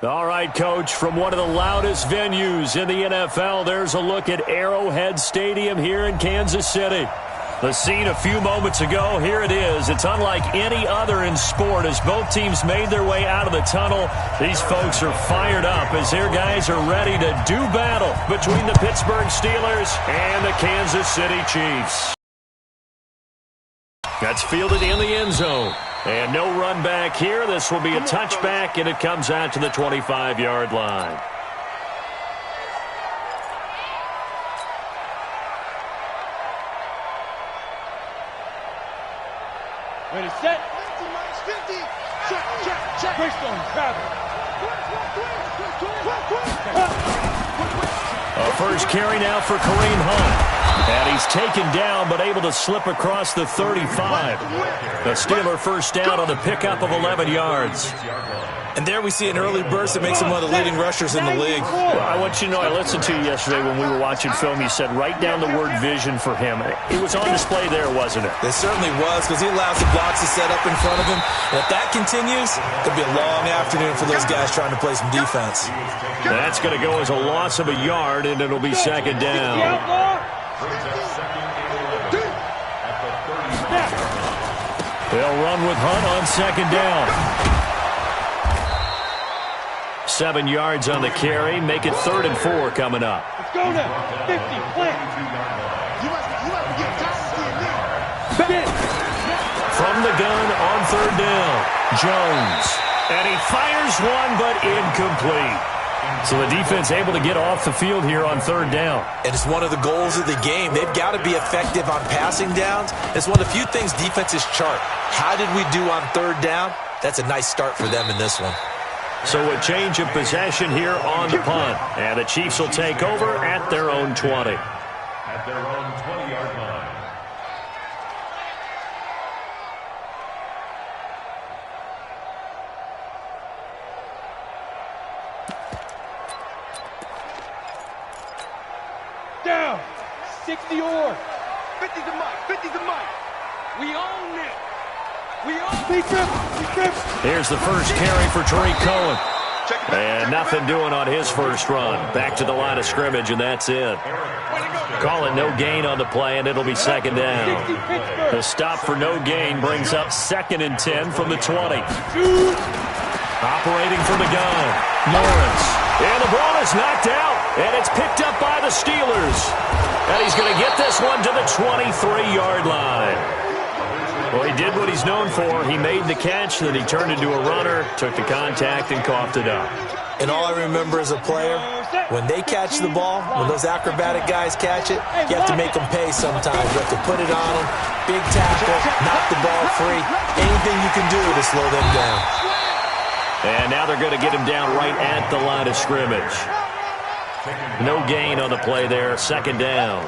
All right, Coach, from one of the loudest venues in the NFL, there's a look at Arrowhead Stadium here in Kansas City. The scene a few moments ago, here it is. It's unlike any other in sport as both teams made their way out of the tunnel. These folks are fired up as their guys are ready to do battle between the Pittsburgh Steelers and the Kansas City Chiefs. That's fielded in the end zone. And no run back here. This will be a touchback, and it comes out to the 25-yard line. Ready, set. 50. Check. Bridgestone, travel. A first carry now for Kareem Hunt. And he's taken down, but able to slip across the 35. The Steeler first down on the pickup of 11 yards. And there we see an early burst that makes him one of the leading rushers in the league. Well, I want you to know, I listened to you yesterday when we were watching film. You said write down the word vision for him. It was on display there, wasn't it? It certainly was, because he allows the blocks to set up in front of him. And if that continues, it could be a long afternoon for those guys trying to play some defense. That's going to go as a loss of a yard, and it'll be second down. They'll run with Hunt on second down. 7 yards on the carry. Make it 3rd and 4 coming up. Let's go now. 50, plant. From the gun on 3rd down. Jones. And he fires one, but incomplete. So the defense able to get off the field here on 3rd down. And it's one of the goals of the game. They've got to be effective on passing downs. It's one of the few things defenses chart. How did we do on 3rd down? That's a nice start for them in this one. So a change of possession here on the punt. And the Chiefs will take over at their own 20. At their own 20-yard line. Down. 60 or. 50's the mic. 50's the mic. We own it. We own it. Here's the first carry for Tariq Cohen. And nothing doing on his first run. Back to the line of scrimmage, and that's it. Calling no gain on the play, and it'll be second down. The stop for no gain brings up 2nd and 10 from the 20. Operating from the gun. Lawrence. And the ball is knocked out, and it's picked up by the Steelers. And he's going to get this one to the 23-yard line. Well, he did what he's known for. He made the catch, then he turned into a runner, took the contact, and coughed it up. And all I remember as a player, when they catch the ball, when those acrobatic guys catch it, you have to make them pay sometimes. You have to put it on them, big tackle, knock the ball free. Anything you can do to slow them down. And now they're going to get him down right at the line of scrimmage. No gain on the play there, second down.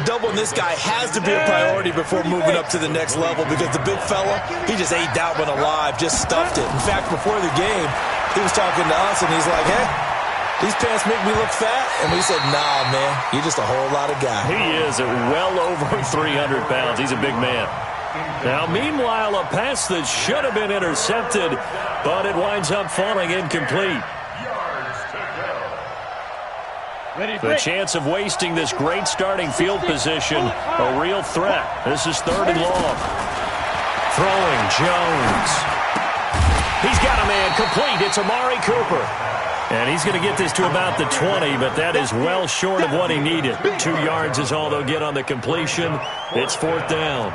Doubling this guy has to be a priority before moving up to the next level, because the big fella, he just ate that one alive, just stuffed it. In fact, before the game, he was talking to us, and he's like, hey, these pants make me look fat? And we said, nah, man, you're just a whole lot of guy. He is at well over 300 pounds. He's a big man. Now, meanwhile, a pass that should have been intercepted, but it winds up falling incomplete. The chance of wasting this great starting field position, a real threat. This is 3rd and long. Throwing, Jones. He's got a man complete. It's Amari Cooper. And he's going to get this to about the 20, but that is well short of what he needed. 2 yards is all they'll get on the completion. It's 4th down.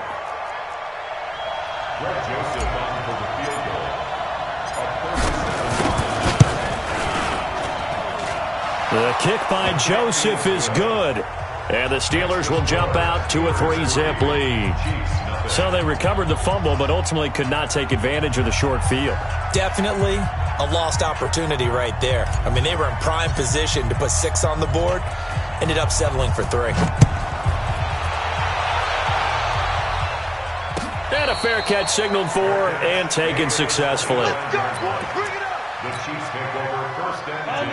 The kick by Joseph is good. And the Steelers will jump out to a 3-zip lead. So they recovered the fumble, but ultimately could not take advantage of the short field. Definitely a lost opportunity right there. I mean, they were in prime position to put 6 on the board. Ended up settling for 3. And a fair catch signaled for and taken successfully.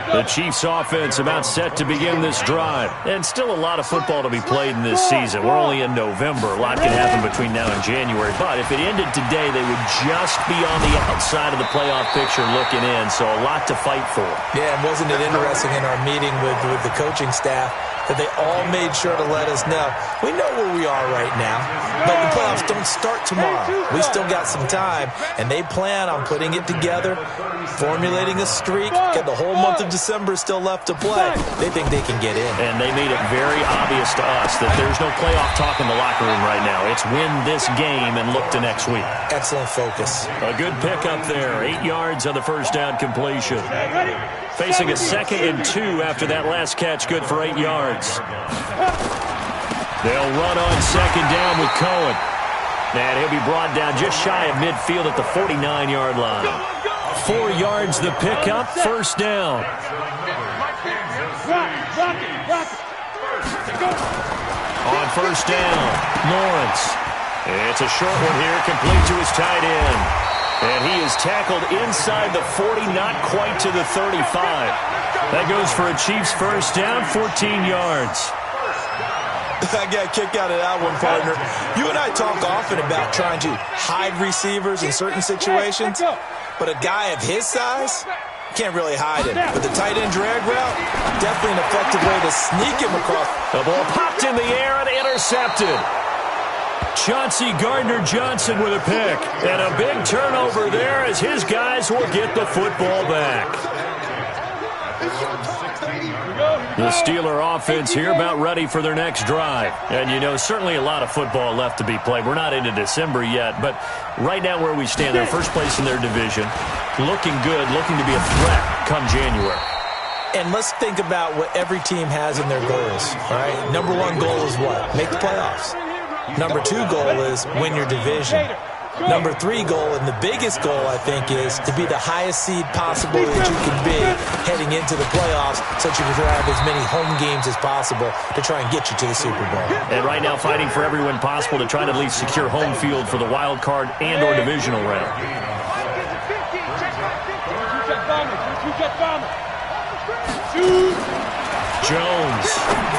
The Chiefs offense about set to begin this drive. And still a lot of football to be played in this season. We're only in November. A lot can happen between now and January. But if it ended today, they would just be on the outside of the playoff picture looking in. So a lot to fight for. Yeah, and wasn't it interesting in our meeting with the coaching staff that they all made sure to let us know, we know where we are right now, but the playoffs don't start tomorrow. We still got some time, and they plan on putting it together, formulating a streak, got the whole month of December still left to play. They think they can get in. And they made it very obvious to us that there's no playoff talk in the locker room right now. It's win this game and look to next week. Excellent focus. A good pickup there. 8 yards on the first down completion. Facing a 2nd and 2 after that last catch, good for 8 yards. They'll run on 2nd down with Cohen. And he'll be brought down just shy of midfield at the 49-yard line. 4 yards the pickup, first down. On first down, Lawrence. It's a short one here, complete to his tight end. And he is tackled inside the 40, not quite to the 35. That goes for a Chiefs first down, 14 yards. I got a kick out of that one, partner. You and I talk often about trying to hide receivers in certain situations, but a guy of his size can't really hide him. But the tight end drag route, definitely an effective way to sneak him across. The ball popped in the air and intercepted. Chauncey Gardner-Johnson with a pick. And a big turnover there as his guys will get the football back. The Steeler offense here about ready for their next drive. And, you know, certainly a lot of football left to be played. We're not into December yet, but right now where we stand, they're first place in their division. Looking good, looking to be a threat come January. And let's think about what every team has in their goals, all right? Number 1 goal is what? Make the playoffs. Number 2 goal is win your division. Number 3 goal, and the biggest goal, I think, is to be the highest seed possible that you can be heading into the playoffs so that you can have as many home games as possible to try and get you to the Super Bowl. And right now fighting for every win possible to try to at least secure home field for the wild card and or divisional round. Jones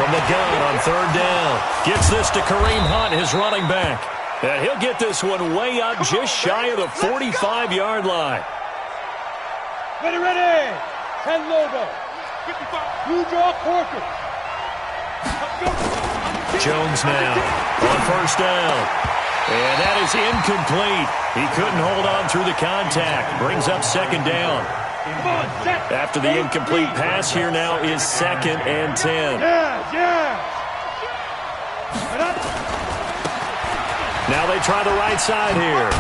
from the gun on 3rd down. Gets this to Kareem Hunt, his running back. And he'll get this one way up just shy of the 45-yard line. Ready. 10 logo. 55. Blue draw Corker. Jones now on 1st down. And that is incomplete. He couldn't hold on through the contact. Brings up 2nd down. After the incomplete pass, here now is 2nd and 10. Now they try the right side here.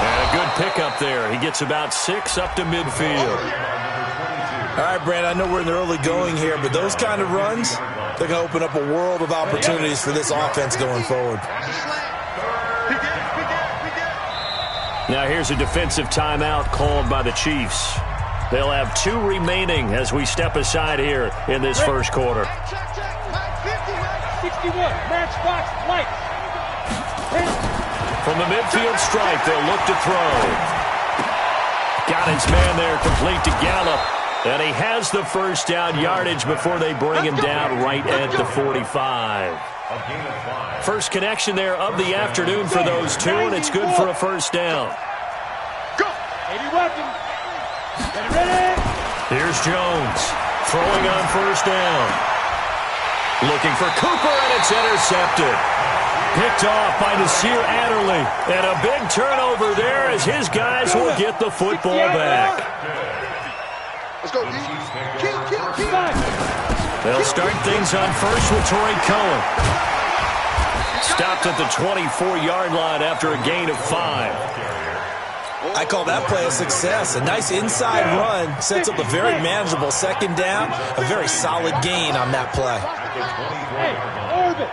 And a good pickup there. He gets about 6 up to midfield. All right, Brand, I know we're in the early going here, but those kind of runs, they're going to open up a world of opportunities for this offense going forward. Now here's a defensive timeout called by the Chiefs. They'll have 2 remaining as we step aside here in this first quarter. 61, match box, light. From the midfield stripe, they'll look to throw. Got his man there, complete to Gallup. And he has the first down yardage before they bring him down right at the 45. First connection there of the afternoon for those 2, and it's good for a first down. Go! 80 weapons. Get ready. Here's Jones throwing on first down. Looking for Cooper, and it's intercepted. Picked off by Nasir Adderley. And a big turnover there as his guys will get the football back. Let's go, D. They'll start things on first with Torrey Cohen. Stopped at the 24-yard line after a gain of 5. I call that play a success. A nice inside run sets up a very manageable 2nd down. A very solid gain on that play. Hey, orbit.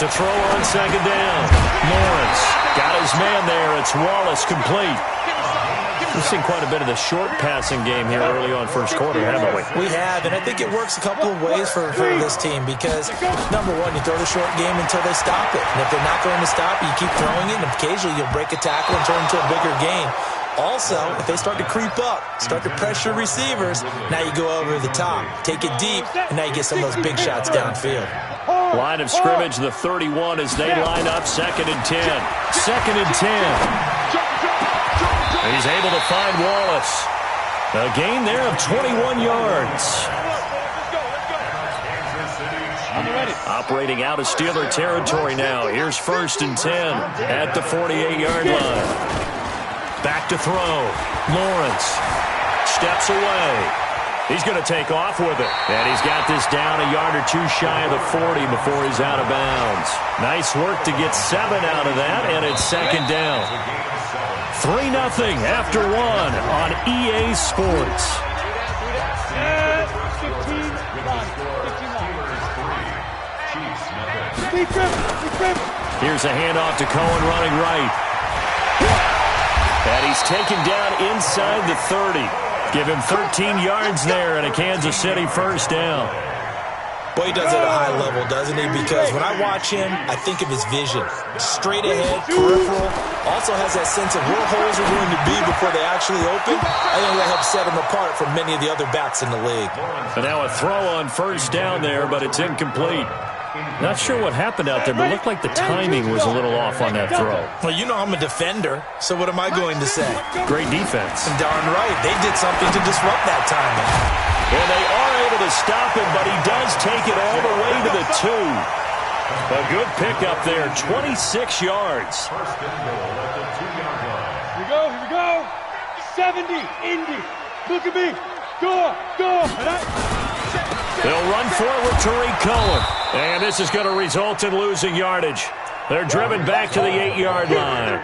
To throw on 2nd down. Lawrence got his man there. It's Wallace complete. We've seen quite a bit of the short passing game here early on first quarter, haven't we? We have, and I think it works a couple of ways for this team because, number 1, you throw the short game until they stop it. And if they're not going to stop it, you keep throwing it, and occasionally you'll break a tackle and turn into a bigger gain. Also, if they start to creep up, start to pressure receivers, now you go over the top, take it deep, and now you get some of those big shots downfield. Line of scrimmage, the 31 as they line up, 2nd and 10. 2nd and 10. He's able to find Wallace. A gain there of 21 yards. Operating out of Steeler territory now. Here's 1st and 10 at the 48-yard line. Back to throw. Lawrence steps away. He's going to take off with it. And he's got this down a yard or two shy of the 40 before he's out of bounds. Nice work to get 7 out of that, and it's 2nd down. 3-0 after 1 on EA Sports. Here's a handoff to Cohen running right. And he's taken down inside the 30. Give him 13 yards there and a Kansas City 1st down. Boy, he does it at a high level, doesn't he? Because when I watch him, I think of his vision. Straight ahead, peripheral. Also has that sense of where holes are going to be before they actually open. I think that helps set him apart from many of the other backs in the league. And now a throw on 1st down there, but it's incomplete. Not sure what happened out there, but it looked like the timing was a little off on that throw. Well, you know I'm a defender, so what am I going to say? Great defense. And darn right, they did something to disrupt that timing. And they are able to stop him, but he does take it all the way to the 2. A good pickup there, 26 yards. Here we go. 70, Indy. Look at me. Go. They'll run forward to Tariq Cohen. And this is going to result in losing yardage. They're driven back to the 8-yard line.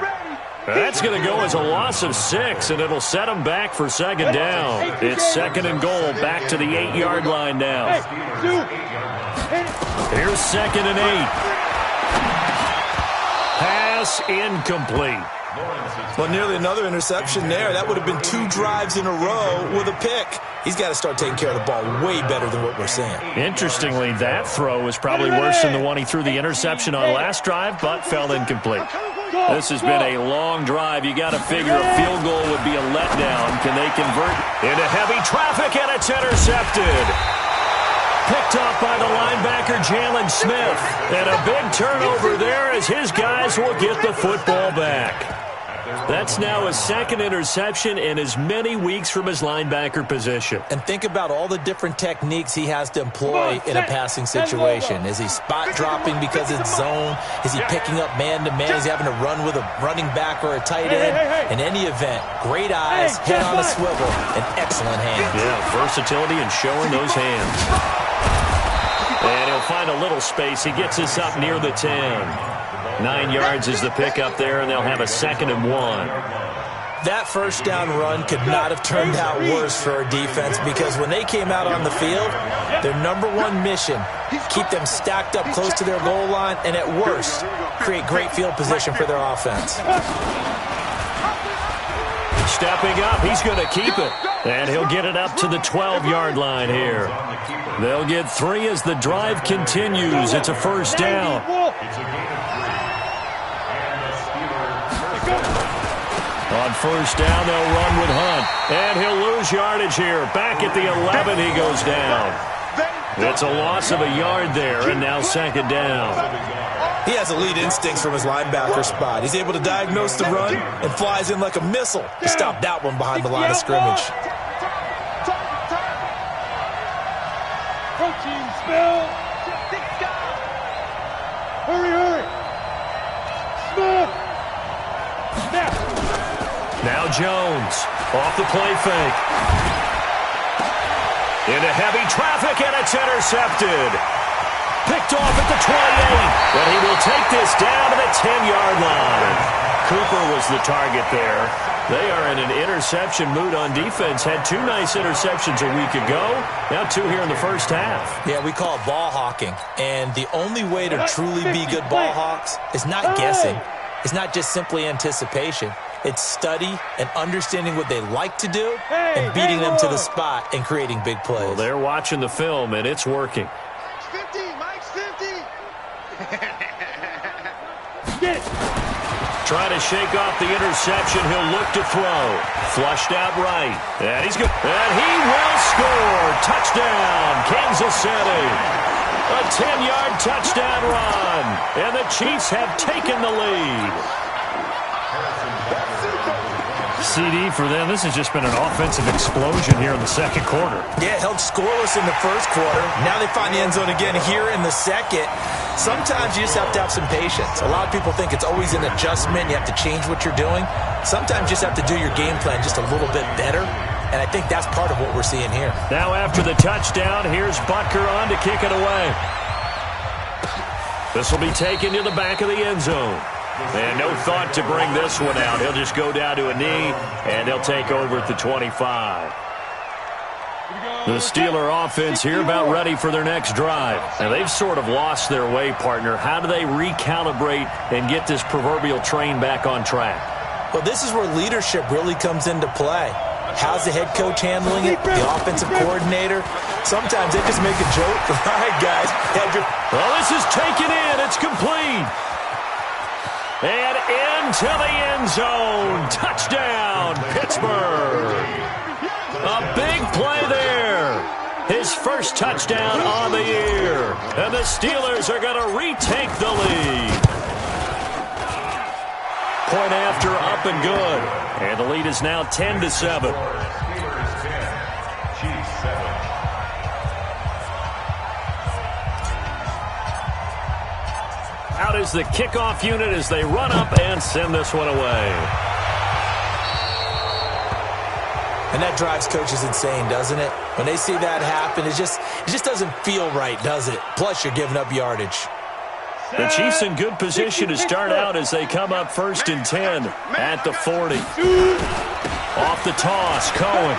That's going to go as a loss of 6, and it'll set them back for 2nd down. It's 2nd and goal, back to the 8-yard line now. Here's 2nd and 8. Pass incomplete. Well, nearly another interception there. That would have been 2 drives in a row with a pick. He's got to start taking care of the ball way better than what we're seeing. Interestingly, that throw was probably worse than the one he threw the interception on last drive, but fell incomplete. This has been a long drive. You got to figure a field goal would be a letdown. Can they convert into heavy traffic, and it's intercepted? Picked off by the linebacker, Jalen Smith. And a big turnover there as his guys will get the football back. That's now his 2nd interception in as many weeks from his linebacker position. And think about all the different techniques he has to employ in a passing situation. Is he spot dropping because it's zone? Is he picking up man-to-man? Is he having to run with a running back or a tight end? In any event, great eyes, head on a swivel, and excellent hands. Yeah, versatility and showing those hands. And he'll find a little space. He gets us up near the 10. 9 yards is the pickup there, and they'll have a 2nd and 1. That 1st down run could not have turned out worse for our defense, because when they came out on the field, their #1 mission, keep them stacked up close to their goal line, and at worst, create great field position for their offense. Stepping up, he's going to keep it. And he'll get it up to the 12-yard line here. They'll get 3 as the drive continues. It's a 1st down. On 1st down, they'll run with Hunt. And he'll lose yardage here. Back at the 11, he goes down. It's a loss of a yard there, and now 2nd down. He has elite instincts from his linebacker spot. He's able to diagnose the run and flies in like a missile to stop that one behind the line of scrimmage. Protein spill. Hurry. Smith. Now Jones off the play fake. Into heavy traffic, and it's intercepted. Picked off at the 28, but he will take this down to the 10-yard line. Cooper was the target there. They are in an interception mood on defense. Had 2 nice interceptions a week ago. Now 2 here in the 1st half. Yeah, we call it ball hawking. And the only way to truly be good ball hawks is not guessing. It's not just simply anticipation. It's study and understanding what they like to do and beating them to the spot and creating big plays. Well, they're watching the film, and it's working. 50, Mike's 50. trying to shake off the interception. He'll look to throw. Flushed out right. And he's good. And he will score. Touchdown, Kansas City. A 10-yard touchdown run. And the Chiefs have taken the lead. CD for them. This has just been an offensive explosion here in the second quarter. Yeah, held scoreless in the first quarter. Now they find the end zone again here in the second. Sometimes you just have to have some patience. A lot of people think it's always an adjustment. You have to change what you're doing. Sometimes you just have to do your game plan just a little bit better. And I think that's part of what we're seeing here. Now after the touchdown, here's Butker on to kick it away. This will be taken to the back of the end zone. And no thought to bring this one out. He'll just go down to a knee, and they'll take over at the 25. The Steeler offense here about ready for their next drive. Now, they've sort of lost their way, partner. How do they recalibrate and get this proverbial train back on track? Well, this is where leadership really comes into play. How's the head coach handling it? The offensive coordinator? Sometimes they just make a joke. All right, guys. Well, this is taken in. It's complete. And into the end zone. Touchdown, Pittsburgh. A big play there. His first touchdown on the year. And the Steelers are going to retake the lead. Point after, up and good. And the lead is now 10-7. Out is the kickoff unit as they run up and send this one away. And that drives coaches insane, doesn't it? When they see that happen, it just doesn't feel right, does it? Plus, you're giving up yardage. The Chiefs in good position to start out as they come up 1st and 10 at the 40. Off the toss, Cohen.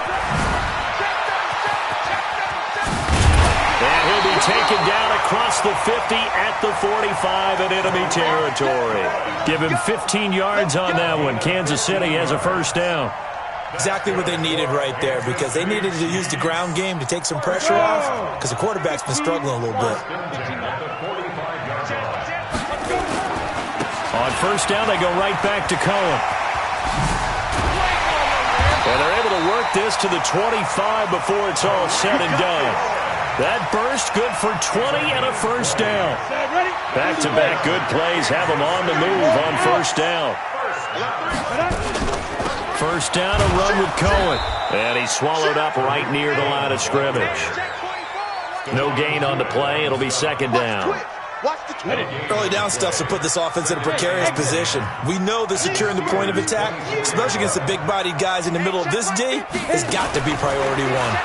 And he'll be taken down across the 50 at the 45 in enemy territory. Give him 15 yards on that one. Kansas City has a first down. Exactly what they needed right there, because they needed to use the ground game to take some pressure off, because the quarterback's been struggling a little bit. On first down, they go right back to Cohen. And they're able to work this to the 25 before it's all said and done. That burst good for 20 and a first down. Back-to-back good plays have them on the move on first down. First down, a run with Cohen. And he's swallowed up right near the line of scrimmage. No gain on the play. It'll be second down. Early down stuff to put this offense in a precarious position. We know that securing the point of attack, especially against the big-bodied guys in the middle of this D, has got to be priority one.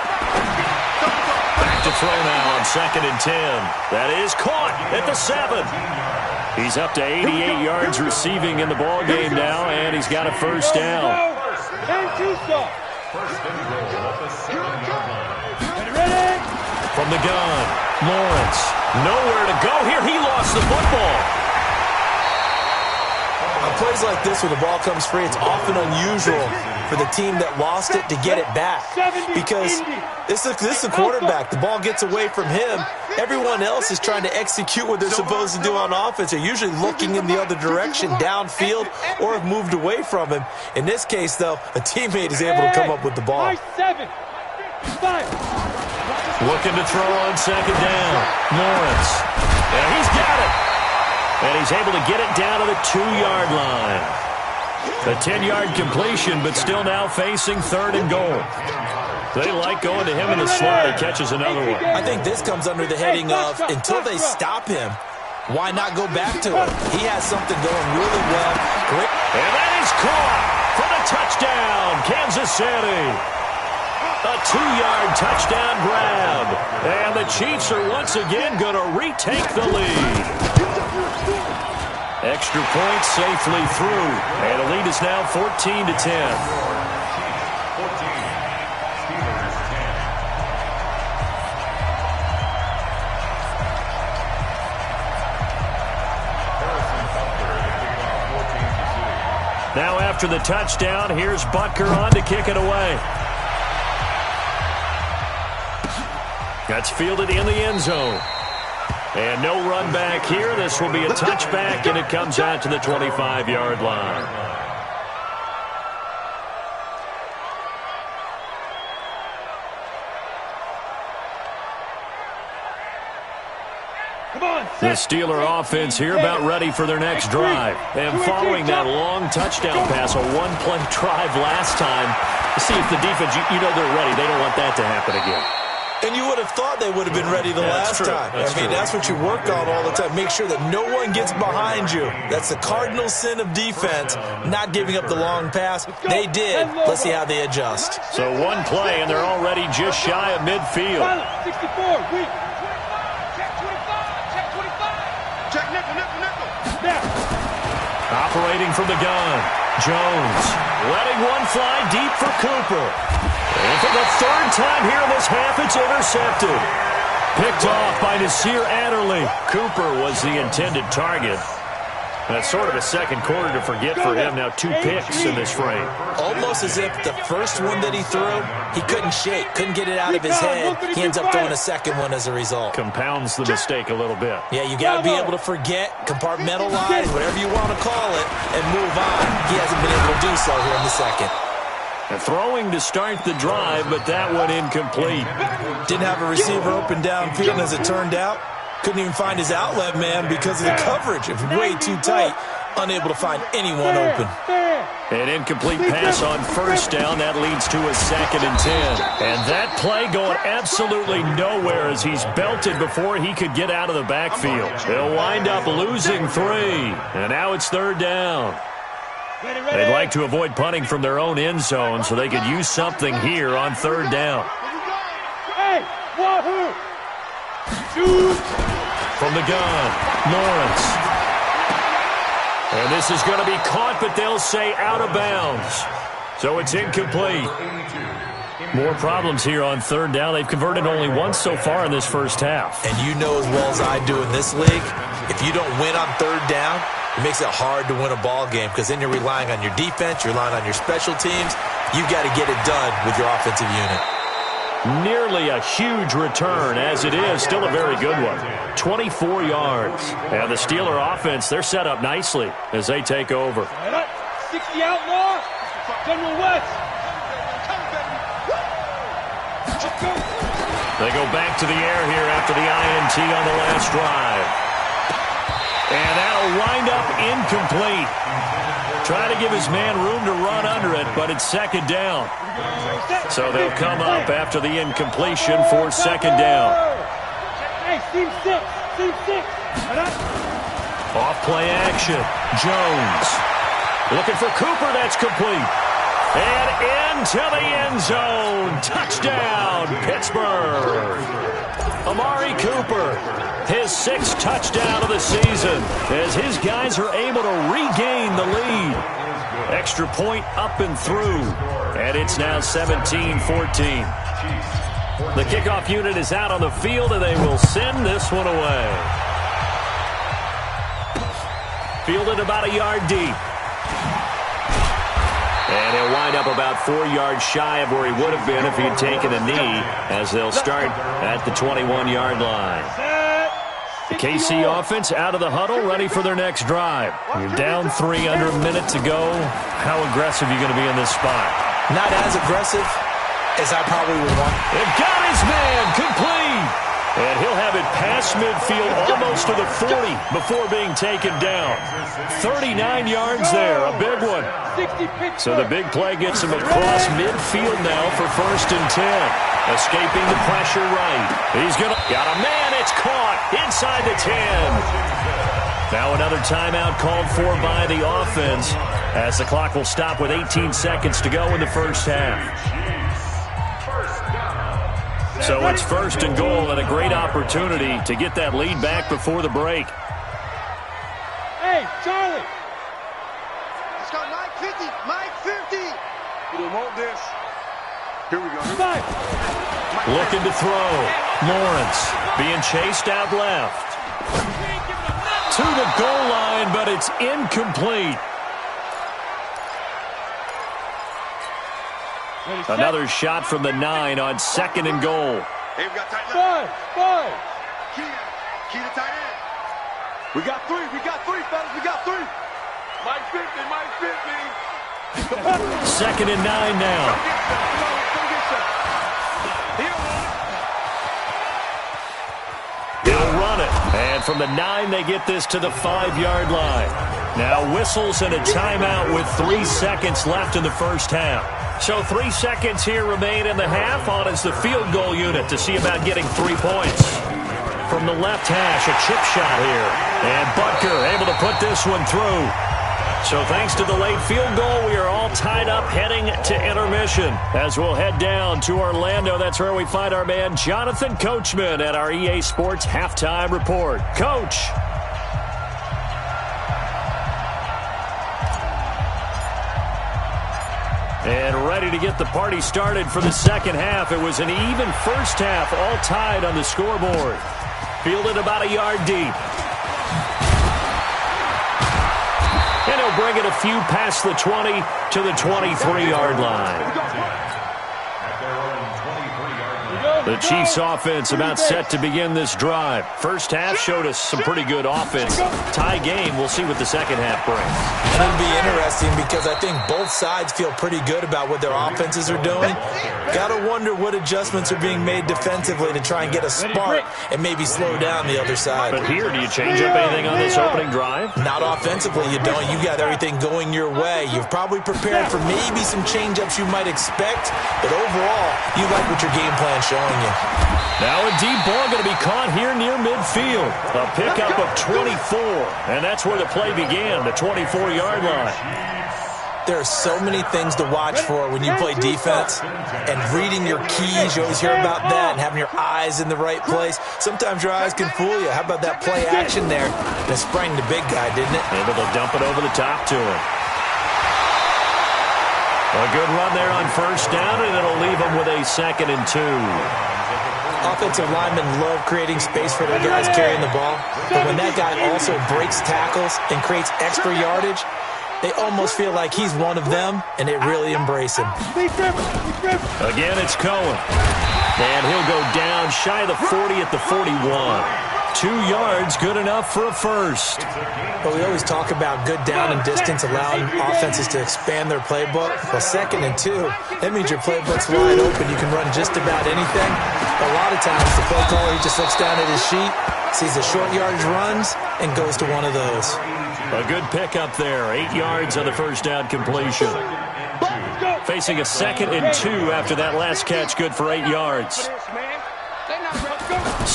Back to throw now on 2nd and 10. That is caught at the 7. He's up to 88 yards receiving in the ball game now, and he's got a first down. From the gun, Lawrence. Nowhere to go here. He lost the football. On plays like this where the ball comes free, it's often unusual for the team that lost it to get it back. Because this is a quarterback. The ball gets away from him. Everyone else is trying to execute what they're supposed to do on offense. They're usually looking in the other direction, downfield, or have moved away from him. In this case, though, a teammate is able to come up with the ball. Looking to throw on second down. Lawrence. And he's got it. And he's able to get it down to the 2-yard line. A 10-yard completion, but still now facing 3rd and goal. They like going to him in the slot. He catches another one. I think this comes under the heading of, until they stop him, why not go back to him? He has something going really well. Great. And that is caught for the touchdown, Kansas City. A 2-yard touchdown grab. And the Chiefs are once again going to retake the lead. Extra point safely through. And the lead is now 14-10. Now after the touchdown, here's Butker on to kick it away. That's fielded in the end zone. And no run back here. This will be a touchback, and it comes out to the 25-yard line. The Steeler offense here about ready for their next drive. And following that long touchdown pass, a one-play drive last time, see if the defense, you know they're ready. They don't want that to happen again. And you would have thought they would have been ready the last time. That's what you work on all the time. Make sure that no one gets behind you. That's the cardinal sin of defense, not giving up the long pass. They did. Let's see how they adjust. So one play, and they're already just shy of midfield. 64, weak. Check nickel. Snap. Operating from the gun. Jones letting one fly deep for Cooper. And for the third time here in this half, it's intercepted. Picked off by Nasir Adderley. Cooper was the intended target. That's sort of a second quarter to forget for him. Now 2 picks in this frame. Almost as if the first one that he threw, he couldn't shake, couldn't get it out of his head. He ends up throwing a second one as a result. Compounds the mistake a little bit. Yeah, you got to be able to forget, compartmentalize, whatever you want to call it, and move on. He hasn't been able to do so here in the second. And throwing to start the drive, but that one incomplete. Didn't have a receiver open downfield, as it turned out. Couldn't even find his outlet man because of the coverage. It was way too tight. Unable to find anyone open. An incomplete pass on first down. That leads to a 2nd and 10. And that play going absolutely nowhere as he's belted before he could get out of the backfield. They'll wind up losing 3. And now it's 3rd down. They'd like to avoid punting from their own end zone so they could use something here on 3rd down. Hey, wahoo! Shoot! From the gun, Lawrence. And this is going to be caught, but they'll say out of bounds. So it's incomplete. More problems here on 3rd down. They've converted only once so far in this first half. And you know as well as I do in this league, if you don't win on 3rd down, it makes it hard to win a ball game because then you're relying on your defense, you're relying on your special teams. You've got to get it done with your offensive unit. Nearly a huge return, as it is. Still a very good one. 24 yards. And the Steeler offense, they're set up nicely as they take over. 60 outlaw. General West. They go back to the air here after the INT on the last drive. And that'll wind up incomplete. Trying to give his man room to run under it, but it's 2nd down. So they'll come up after the incompletion for 2nd down. Hey, team 6. Off play action. Jones. Looking for Cooper. That's complete. And into the end zone. Touchdown, Pittsburgh. Amari Cooper, his 6th touchdown of the season, as his guys are able to regain the lead. Extra point up and through, and it's now 17-14. The kickoff unit is out on the field, and they will send this one away. Fielded about a yard deep. And he'll wind up about 4 yards shy of where he would have been if he had taken a knee, as they'll start at the 21-yard line. The KC offense out of the huddle, ready for their next drive. You're down 3, under a minute to go. How aggressive are you going to be in this spot? Not as aggressive as I probably would want. They've got his man complete. And he'll have it past midfield almost to the 40 before being taken down. 39 yards there, a big one. So the big play gets him across midfield now for 1st and 10. Escaping the pressure right. He's got a man, it's caught inside the 10. Now another timeout called for by the offense as the clock will stop with 18 seconds to go in the first half. So it's 1st and goal and a great opportunity to get that lead back before the break. Hey, Charlie. Let's go, Mike 50. Mike 50. You don't want this. Here we go. Looking to throw. Lawrence being chased out left. To the goal line, but it's incomplete. Another shot from the 9 on 2nd and goal. Hey, we got tight left. 5. Key to tight end. We got three, fellas, we got three. Mike 50, Mike 50. 2nd and 9 now. Go get some. He'll run it. And from the 9, they get this to the 5-yard line. Now whistles and a timeout with 3 seconds left in the first half. So 3 seconds here remain in the half. On is the field goal unit to see about getting 3 points. From the left hash, a chip shot here. And Butker able to put this one through. So thanks to the late field goal, we are all tied up heading to intermission. As we'll head down to Orlando, that's where we find our man Jonathan Coachman at our EA Sports Halftime Report. Coach. And ready to get the party started for the second half. It was an even first half, all tied on the scoreboard. Fielded about a yard deep. And he'll bring it a few past the 20 to the 23-yard line. The Chiefs offense about set to begin this drive. First half showed us some pretty good offense. Tie game, we'll see what the second half brings. And it'll be interesting because I think both sides feel pretty good about what their offenses are doing. Got to wonder what adjustments are being made defensively to try and get a spark and maybe slow down the other side. But here, do you change up anything on this opening drive? Not offensively, you don't. You got everything going your way. You've probably prepared for maybe some change-ups you might expect, but overall, you like what your game plan's showing you. Now a deep ball going to be caught here near midfield. A pickup of 24, and that's where the play began, the 24-yard line. There are so many things to watch for when you play defense, and reading your keys, you always hear about that, and having your eyes in the right place. Sometimes your eyes can fool you. How about that play action there? And it sprang the big guy, didn't it? Able to dump it over the top to him. A good run there on first down, and it'll leave him with a 2nd and 2. Offensive linemen love creating space for their guys carrying the ball, but when that guy also breaks tackles and creates extra yardage, they almost feel like he's one of them, and they really embrace him. Again, it's Cohen. And he'll go down shy of the 40 at the 41. 2 yards, good enough for a first. But we always talk about good down and distance, allowing offenses to expand their playbook. Well, 2nd and 2, that means your playbook's wide open. You can run just about anything. A lot of times, the play caller, he just looks down at his sheet, sees the short yardage runs, and goes to one of those. A good pickup there. 8 yards on the first down completion. Facing a 2nd and 2 after that last catch, good for 8 yards.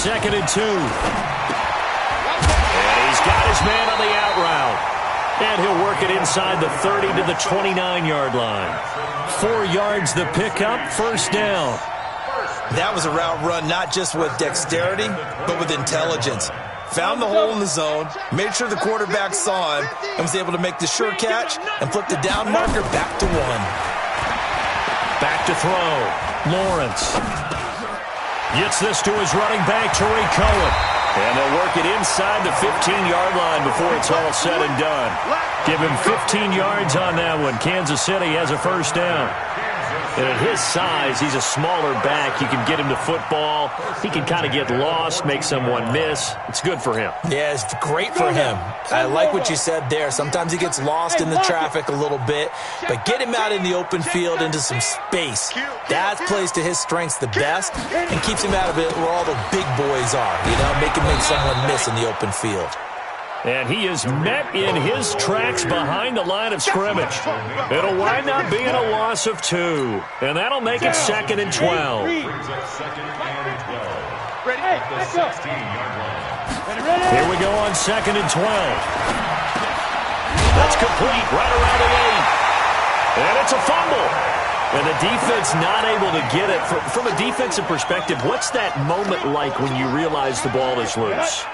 2nd and 2. And he's got his man on the out route. And he'll work it inside the 30 to the 29-yard line. 4 yards the pickup, first down. That was a route run not just with dexterity, but with intelligence. Found the hole in the zone, made sure the quarterback saw him, and was able to make the sure catch and flip the down marker back to 1. Back to throw. Lawrence gets this to his running back, Tariq Cohen. And they'll work it inside the 15-yard line before it's all said and done. Give him 15 yards on that one. Kansas City has a first down. And at his size, he's a smaller back. You can get him to football. He can kind of get lost, make someone miss. It's good for him. Yeah, it's great for him. I like what you said there. Sometimes he gets lost in the traffic a little bit, but get him out in the open field into some space. That plays to his strengths the best and keeps him out of it where all the big boys are, you know, make someone miss in the open field. And he is met in his tracks behind the line of scrimmage. It'll wind up being a loss of 2. And that'll make it 2nd and 12. Here we go on 2nd and 12. That's complete right around the 8. And it's a fumble. And the defense not able to get it. From a defensive perspective, what's that moment like when you realize the ball is loose?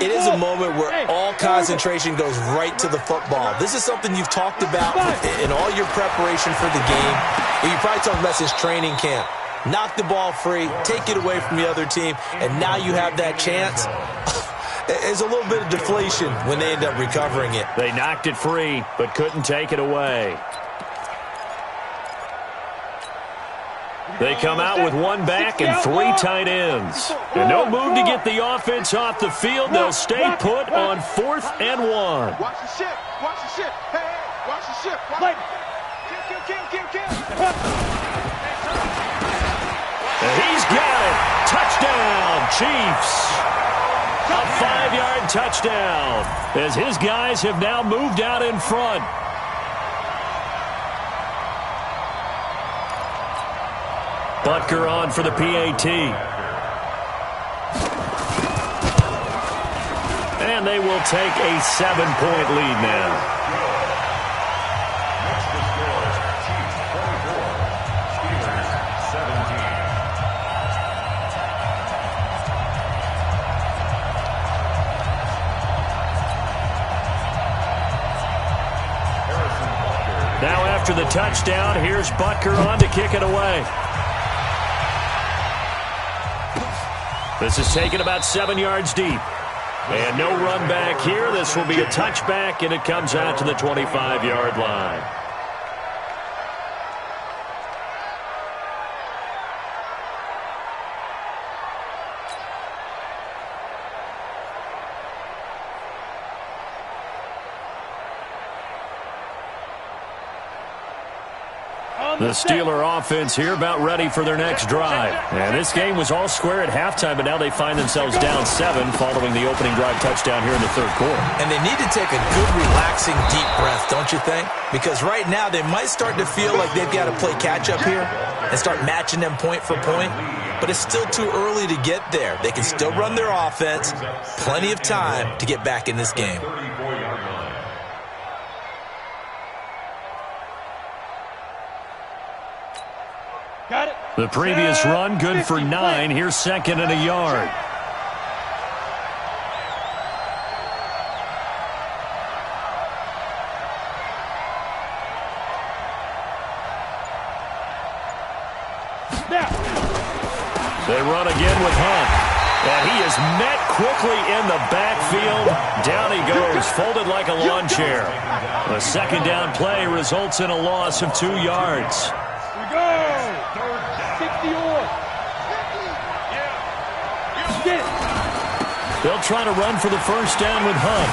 It is a moment where all concentration goes right to the football. This is something you've talked about in all your preparation for the game. And you probably talked about since training camp. Knock the ball free, take it away from the other team, and now you have that chance. There's a little bit of deflation when they end up recovering it. They knocked it free, but couldn't take it away. They come out with one back and 3 tight ends. And no move to get the offense off the field. They'll stay put on 4th and 1. Watch the ship. Watch the ship. Hey, hey, watch the ship. Kill. And he's got it. Touchdown, Chiefs. A 5-yard touchdown as his guys have now moved out in front. Butker on for the PAT. And they will take a 7-point lead now. Now after the touchdown, here's Butker on to kick it away. This is taken about 7 yards deep. And no run back here. This will be a touchback, and it comes out to the 25-yard line. The Steeler offense here about ready for their next drive. And this game was all square at halftime, but now they find themselves down 7 following the opening drive touchdown here in the 3rd quarter. And they need to take a good, relaxing, deep breath, don't you think? Because right now they might start to feel like they've got to play catch-up here and start matching them point for point. But it's still too early to get there. They can still run their offense. Plenty of time to get back in this game. Got it. The previous run, good for 9. Here's 2nd and a yard. They run again with Hunt. And he is met quickly in the backfield. Down he goes, folded like a lawn chair. A 2nd down play results in a loss of 2 yards. They'll try to run for the 1st down with Hunt.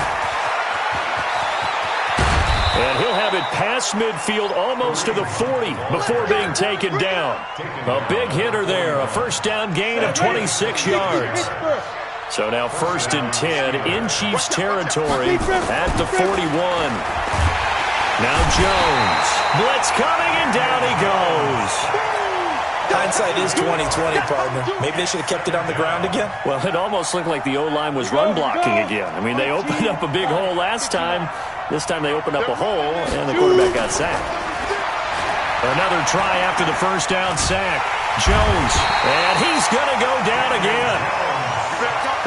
And he'll have it past midfield almost to the 40 before being taken down. A big hitter there, a 1st down gain of 26 yards. So now 1st and 10 in Chiefs territory at the 41. Now Jones. Blitz coming, and down he goes. Hindsight is 20/20, partner. Maybe they should have kept it on the ground again. Well, it almost looked like the O-line was run blocking again. I mean, they opened up a big hole last time. This time they opened up a hole, and the quarterback got sacked. Another try after the 1st down sack. Jones, and he's going to go down again.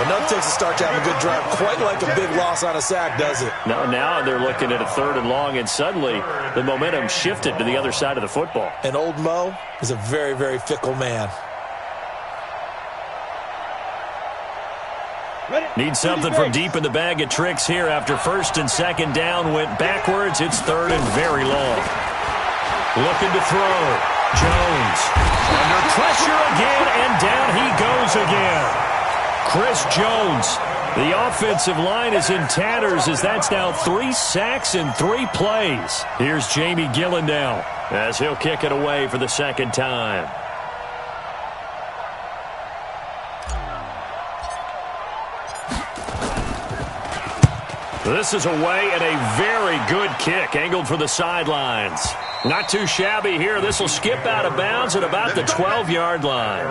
Enough takes a start to have a good drive. Quite like a big loss on a sack, does it? No, now they're looking at a 3rd and long, and suddenly the momentum shifted to the other side of the football. And old Mo is a very, very fickle man. Need something from deep in the bag of tricks here after 1st and 2nd down went backwards. It's 3rd and very long. Looking to throw. Jones under pressure again, and down he goes again. Chris Jones, the offensive line is in tatters as that's now 3 sacks in 3 plays. Here's Jamie Gillendow as he'll kick it away for the 2nd time. This is away and a very good kick, angled for the sidelines. Not too shabby here. This will skip out of bounds at about the 12-yard line.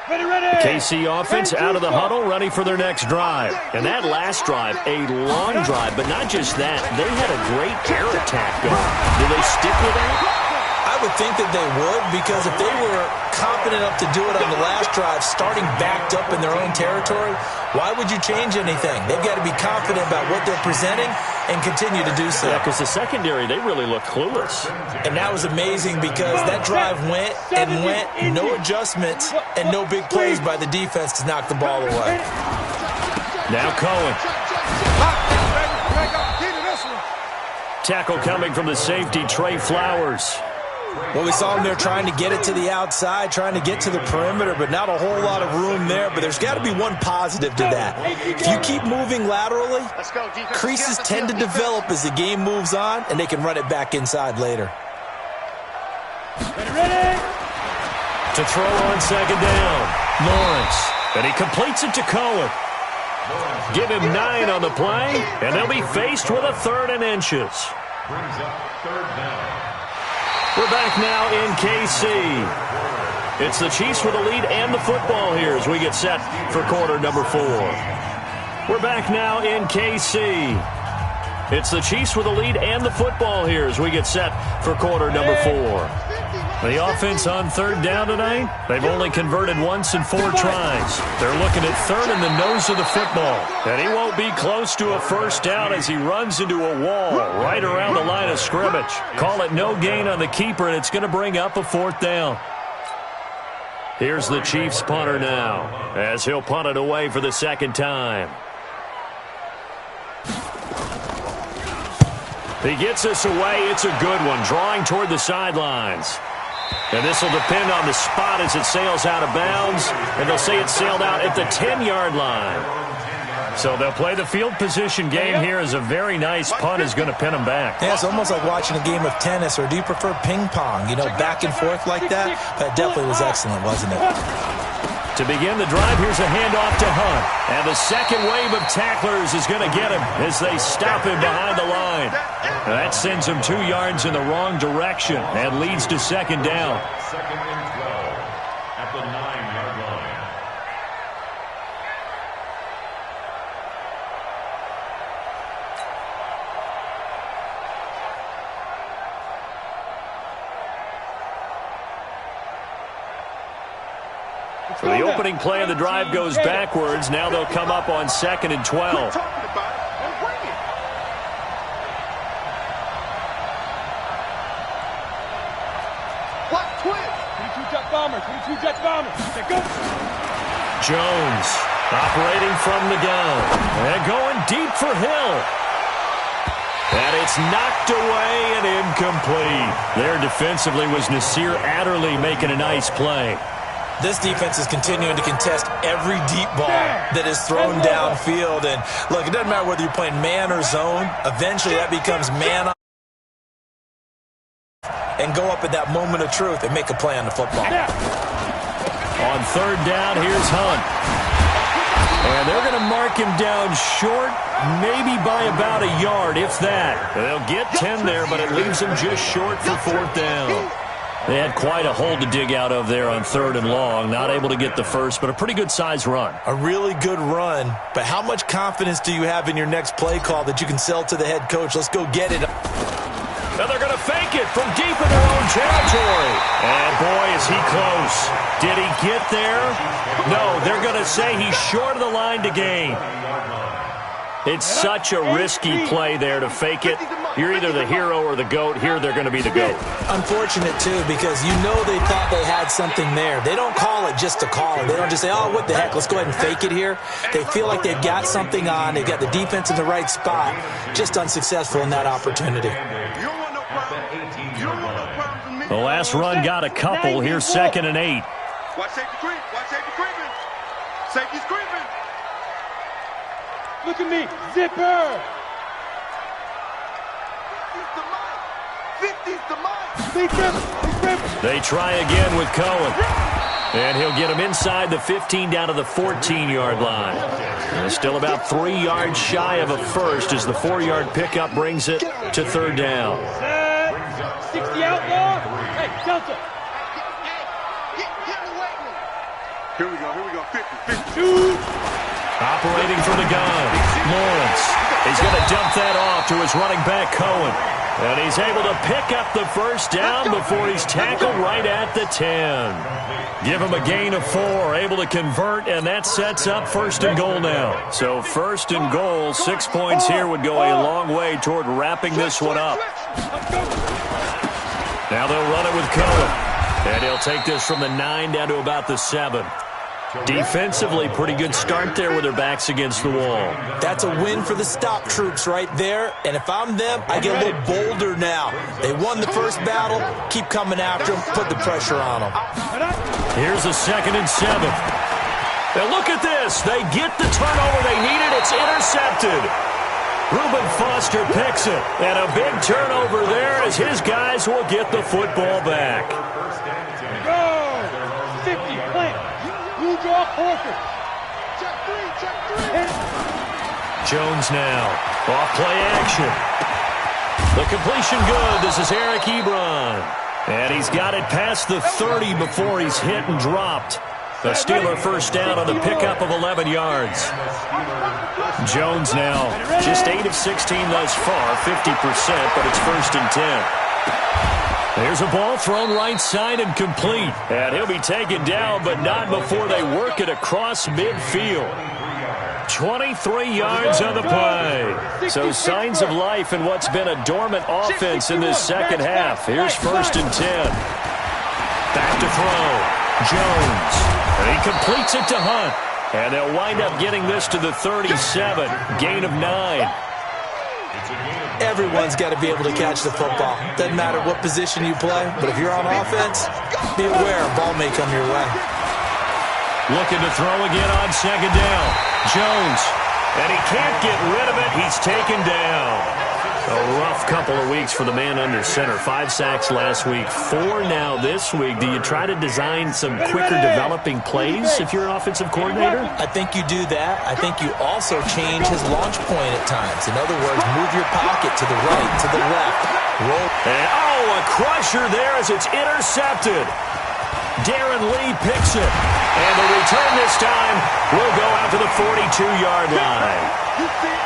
The KC offense out of the huddle, ready for their next drive. And that last drive, a long drive, but not just that. They had a great air attack going. Do they stick with that? I would think that they would, because if they were confident enough to do it on the last drive, starting backed up in their own territory, why would you change anything? They've got to be confident about what they're presenting and continue to do so. Yeah, because the secondary, they really look clueless. And that was amazing because that drive went and went, no adjustments and no big plays by the defense to knock the ball away. Now Cohen. Tackle coming from the safety, Trey Flowers. Well, we saw him there trying to get it to the outside, trying to get to the perimeter, but not a whole lot of room there. But there's got to be one positive to that. If you keep moving laterally, creases tend to develop as the game moves on, and they can run it back inside later. Ready. To throw on second down, Lawrence. And he completes it to Cohen. Give him 9 on the play, and they'll be faced with a 3rd and inches. Brings up 3rd down. We're back now in KC. It's the Chiefs with the lead and the football here as we get set for quarter number 4. We're back now in KC. It's the Chiefs with the lead and the football here as we get set for quarter number 4. The offense on 3rd down tonight, they've only converted once in 4 tries. They're looking at 3rd in the nose of the football. And he won't be close to a 1st down as he runs into a wall right around the line of scrimmage. Call it no gain on the keeper, and it's going to bring up a 4th down. Here's the Chiefs punter now as he'll punt it away for the 2nd time. He gets us away. It's a good one, drawing toward the sidelines. And this will depend on the spot as it sails out of bounds. And they'll say it sailed out at the 10-yard line. So they'll play the field position game here as a very nice punt is going to pin them back. Yeah, it's almost like watching a game of tennis, or do you prefer ping pong? You know, back and forth like that? That definitely was excellent, wasn't it? To begin the drive, here's a handoff to Hunt. And the second wave of tacklers is going to get him as they stop him behind the line. And that sends him 2 yards in the wrong direction and leads to 2nd down. 2nd and 12 at the 9-yard line. So the opening play of the drive goes backwards. Now they'll come up on 2nd and 12. Jones operating from the gun. And going deep for Hill. And it's knocked away and incomplete. There defensively was Nasir Adderley making a nice play. This defense is continuing to contest every deep ball that is thrown downfield. And, look, it doesn't matter whether you're playing man or zone. Eventually that becomes man on and go up at that moment of truth and make a play on the football. On 3rd down, here's Hunt. And they're going to mark him down short, maybe by about a yard, if that. They'll get 10 there, but it leaves them just short for 4th down. They had quite a hole to dig out of there on 3rd and long. Not able to get the first, but a pretty good-sized run. A really good run, but how much confidence do you have in your next play call that you can sell to the head coach? Let's go get it. And they're going to fake it from deep in their own territory. And, boy, is he close. Did he get there? No, they're going to say he's short of the line to gain. It's such a risky play there to fake it. You're either the hero or the GOAT. Here they're going to be the GOAT. Unfortunate, too, because you know they thought they had something there. They don't call it just to call it. They don't just say, oh, what the heck, let's go ahead and fake it here. They feel like they've got something on. They've got the defense in the right spot. Just unsuccessful in that opportunity. The last run got a couple. Here's 2nd and 8. Watch safety creep. Watch safety creeping. Safety's creeping. Look at me. Zipper. 50's the mic. They try again with Cohen. And he'll get him inside the 15 down to the 14-yard line. And still about 3 yards shy of a first as the 4-yard pickup brings it to 3rd down. 60 outlaw. Hey, Delta. Here we go. 50. Operating from the gun, Lawrence. He's going to dump that off to his running back, Cohen. And he's able to pick up the 1st down before he's tackled right at the 10. Give him a gain of 4, able to convert, and that sets up 1st and goal now. So 1st and goal, 6 points here would go a long way toward wrapping this one up. Now they'll run it with Cohen. And he'll take this from the 9 down to about the 7. Defensively, pretty good start there with their backs against the wall. That's a win for the stop troops right there. And if I'm them, I get a little bolder now. They won the first battle. Keep coming after them. Put the pressure on them. Here's a 2nd and 7. Now look at this. They get the turnover they needed. It's intercepted. Reuben Foster picks it. And a big turnover there as his guys will get the football back. Go! 50, plant. You draw Horford. Check three. Jones now. Off play action. The completion good. This is Eric Ebron. And he's got it past the 30 before he's hit and dropped. The Steeler first down on the pickup of 11 yards. Jones now just 8 of 16 thus far, 50%, but it's 1st and 10. There's a ball thrown right side and complete. And he'll be taken down, but not before they work it across midfield. 23 yards on the play. So signs of life in what's been a dormant offense in this second half. Here's 1st and 10. Back to throw. Jones. And he completes it to Hunt. And they'll wind up getting this to the 37. Gain of 9. Everyone's got to be able to catch the football. Doesn't matter what position you play, but if you're on offense, be aware a ball may come your way. Looking to throw again on 2nd down. Jones. And he can't get rid of it. He's taken down. A rough couple of weeks for the man under center. 5 sacks last week, 4 now this week. Do you try to design some quicker developing plays if you're an offensive coordinator? I think you do that. I think you also change his launch point at times. In other words, move your pocket to the right, to the left. Roll. And, a crusher there as it's intercepted. Darren Lee picks it. And the return this time will go out to the 42-yard line.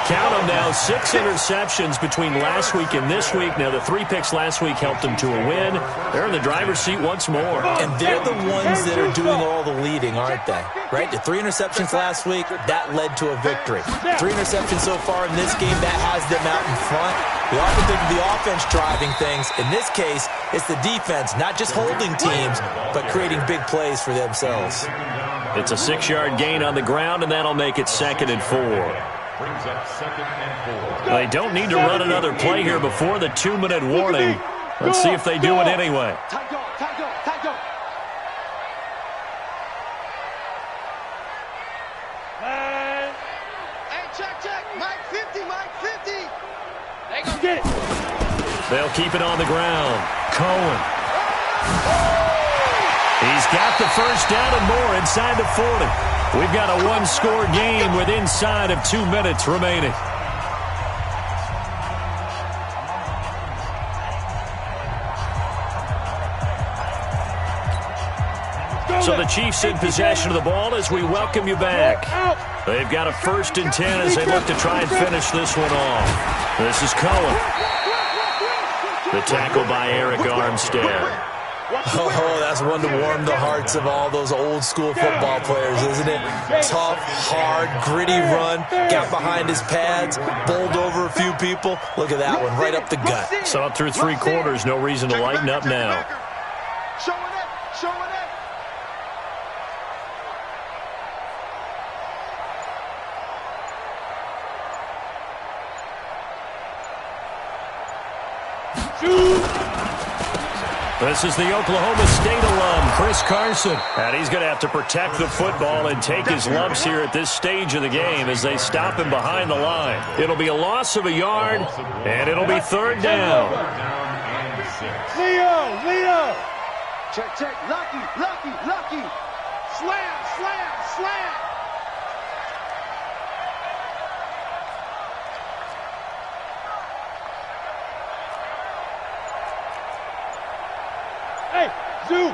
Count them now, 6 interceptions between last week and this week. Now, the 3 picks last week helped them to a win. They're in the driver's seat once more. And they're the ones that are doing all the leading, aren't they? Right? The 3 interceptions last week, that led to a victory. 3 interceptions so far in this game, that has them out in front. We often think of the offense driving things. In this case, it's the defense, not just holding teams, but creating big plays for themselves. It's a 6-yard gain on the ground, and that'll make it 2nd and 4. Brings up 2nd and 4. They don't need to run another play here before the 2-minute warning. Let's see if they do it anyway. Tight go. Hey, check. Mike 50. They gonna get it. They'll keep it on the ground. Cohen. He's got the first down and more inside the 40. We've got a 1-score game with inside of 2 minutes remaining. So the Chiefs in possession of the ball as we welcome you back. They've got a 1st and 10 as they look to try and finish this one off. This is Cohen. The tackle by Eric Armstead. Oh, that's one to warm the hearts of all those old-school football players, isn't it? Tough, hard, gritty run, got behind his pads, bowled over a few people. Look at that one, right up the gut. Saw it through 3 quarters, no reason to lighten up now. Showing it. This is the Oklahoma State alum, Chris Carson. And he's going to have to protect the football and take his lumps here at this stage of the game as they stop him behind the line. It'll be a loss of a yard, and it'll be 3rd down. Leo. Check. Lucky. Slam. Hey, Zoo.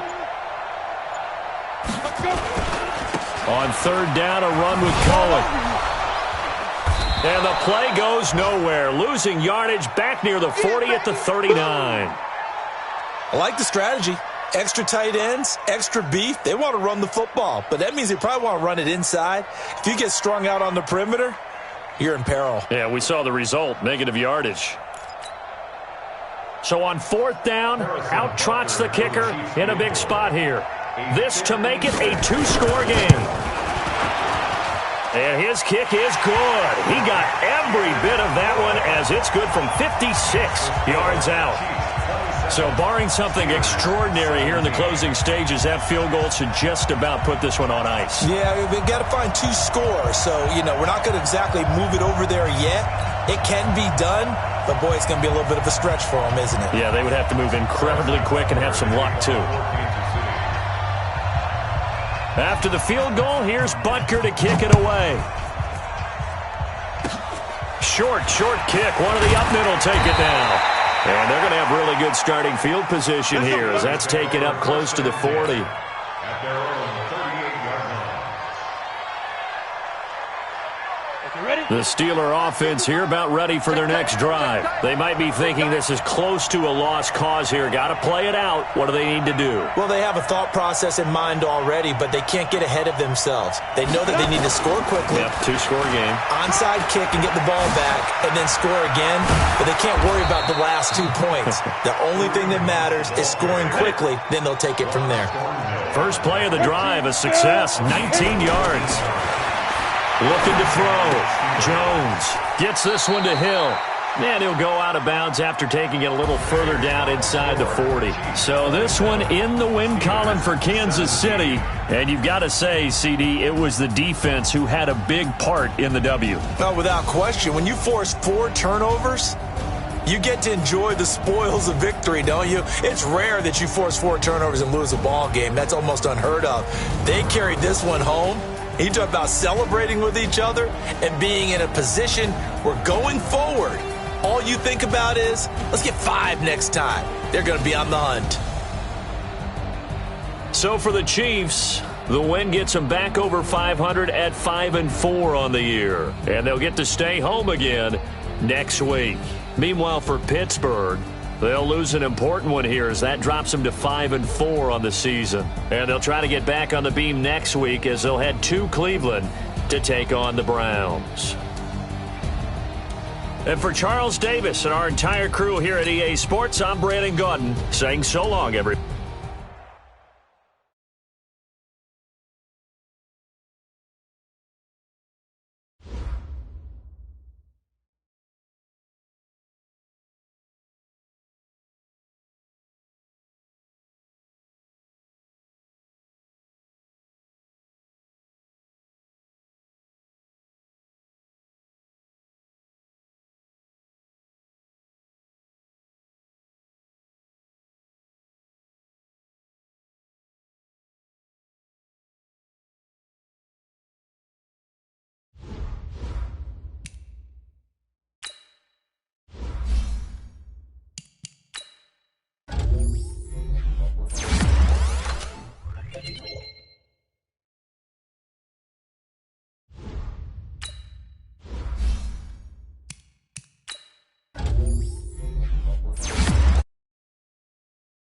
Let's go. On 3rd down, a run with Cohen. And the play goes nowhere. Losing yardage back near the 40 at the 39. I like the strategy. Extra tight ends, extra beef. They want to run the football, but that means they probably want to run it inside. If you get strung out on the perimeter, you're in peril. Yeah, we saw the result, negative yardage. So on 4th down, out trots the kicker in a big spot here. This to make it a 2-score game. And his kick is good. He got every bit of that one as it's good from 56 yards out. So barring something extraordinary here in the closing stages, that field goal should just about put this one on ice. Yeah, we've got to find 2 scores. So, we're not going to exactly move it over there yet. It can be done, but, boy, it's going to be a little bit of a stretch for them, isn't it? Yeah, they would have to move incredibly quick and have some luck, too. After the field goal, here's Butker to kick it away. Short kick. One of the up mid will take it down. And they're going to have really good starting field position here as that's taken up close to the 40. At their own 38-yard line. The Steeler offense here about ready for their next drive. They might be thinking this is close to a lost cause here. Got to play it out. What do they need to do? Well, they have a thought process in mind already, but they can't get ahead of themselves. They know that they need to score quickly. Yep, 2-score game. Onside kick and get the ball back and then score again, but they can't worry about the last 2 points. The only thing that matters is scoring quickly, then they'll take it from there. First play of the drive, a success, 19 yards. Looking to throw. Jones gets this one to Hill. And he'll go out of bounds after taking it a little further down inside the 40. So this one in the win column for Kansas City. And you've got to say, CD, it was the defense who had a big part in the W. No, without question. When you force 4 turnovers, you get to enjoy the spoils of victory, don't you? It's rare that you force 4 turnovers and lose a ball game. That's almost unheard of. They carried this one home. You talk about celebrating with each other and being in a position where going forward, all you think about is, let's get 5 next time. They're going to be on the hunt. So for the Chiefs, the win gets them back over 500 at 5-4 on the year. And they'll get to stay home again next week. Meanwhile, for Pittsburgh, they'll lose an important one here as that drops them to 5-4 on the season. And they'll try to get back on the beam next week as they'll head to Cleveland to take on the Browns. And for Charles Davis and our entire crew here at EA Sports, I'm Brandon Gaudin saying so long, everybody.